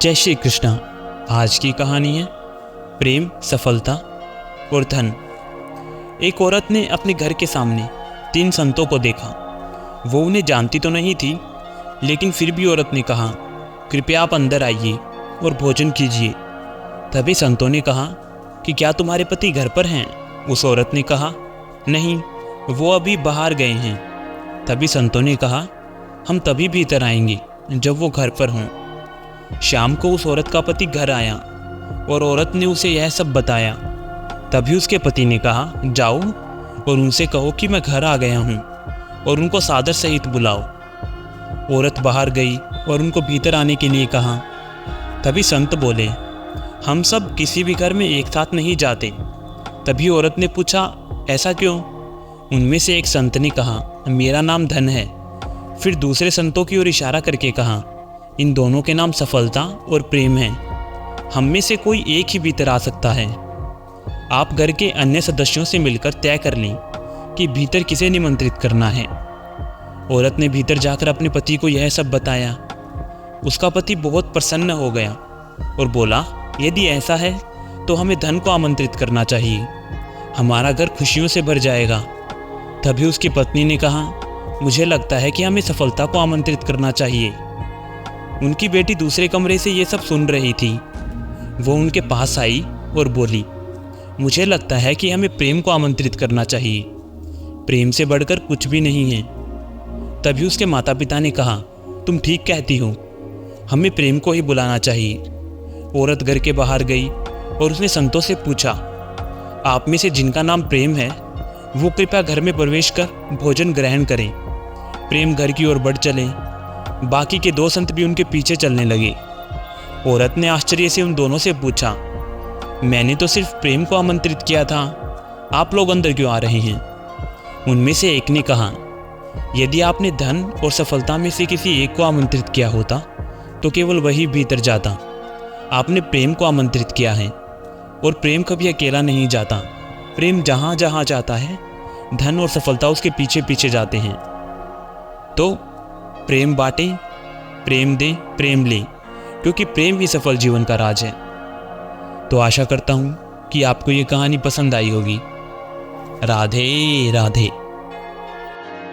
जय श्री कृष्णा। आज की कहानी है प्रेम, सफलता और धन। एक औरत ने अपने घर के सामने 3 संतों को देखा। वो उन्हें जानती तो नहीं थी, लेकिन फिर भी औरत ने कहा, कृपया आप अंदर आइए और भोजन कीजिए। तभी संतों ने कहा कि क्या तुम्हारे पति घर पर हैं? उस औरत ने कहा, नहीं, वो अभी बाहर गए हैं। तभी संतों ने कहा, हम तभी भीतर आएंगे जब वो घर पर हों। शाम को उस औरत का पति घर आया और औरत ने उसे यह सब बताया। तभी उसके पति ने कहा, जाओ और उनसे कहो कि मैं घर आ गया हूँ और उनको सादर सहित बुलाओ। औरत बाहर गई और उनको भीतर आने के लिए कहा। तभी संत बोले, हम सब किसी भी घर में एक साथ नहीं जाते। तभी औरत ने पूछा, ऐसा क्यों? उनमें से एक संत ने कहा, मेरा नाम धन है। फिर दूसरे संतों की ओर इशारा करके कहा, इन दोनों के नाम सफलता और प्रेम हैं। हम में से कोई एक ही भीतर आ सकता है। आप घर के अन्य सदस्यों से मिलकर तय कर लें कि भीतर किसे निमंत्रित करना है। औरत ने भीतर जाकर अपने पति को यह सब बताया। उसका पति बहुत प्रसन्न हो गया और बोला, यदि ऐसा है तो हमें धन को आमंत्रित करना चाहिए, हमारा घर खुशियों से भर जाएगा। तभी उसकी पत्नी ने कहा, मुझे लगता है कि हमें सफलता को आमंत्रित करना चाहिए। उनकी बेटी दूसरे कमरे से ये सब सुन रही थी। वो उनके पास आई और बोली, मुझे लगता है कि हमें प्रेम को आमंत्रित करना चाहिए। प्रेम से बढ़कर कुछ भी नहीं है। तभी उसके माता पिता ने कहा, तुम ठीक कहती हो, हमें प्रेम को ही बुलाना चाहिए। औरत घर के बाहर गई और उसने संतों से पूछा, आप में से जिनका नाम प्रेम है वो कृपया घर में प्रवेश कर भोजन ग्रहण करें। प्रेम घर की ओर बढ़ चले। बाकी के 2 संत भी उनके पीछे चलने लगे। औरत ने आश्चर्य से उन दोनों से पूछा, मैंने तो सिर्फ प्रेम को आमंत्रित किया था, आप लोग अंदर क्यों आ रहे हैं? उनमें से एक ने कहा, यदि आपने धन और सफलता में से किसी एक को आमंत्रित किया होता तो केवल वही भीतर जाता। आपने प्रेम को आमंत्रित किया है और प्रेम कभी अकेला नहीं जाता। प्रेम जहाँ जहाँ जाता है, धन और सफलता उसके पीछे पीछे जाते हैं। तो प्रेम बांटें, प्रेम दें, प्रेम लें, क्योंकि प्रेम ही सफल जीवन का राज है। तो आशा करता हूँ कि आपको ये कहानी पसंद आई होगी। राधे राधे।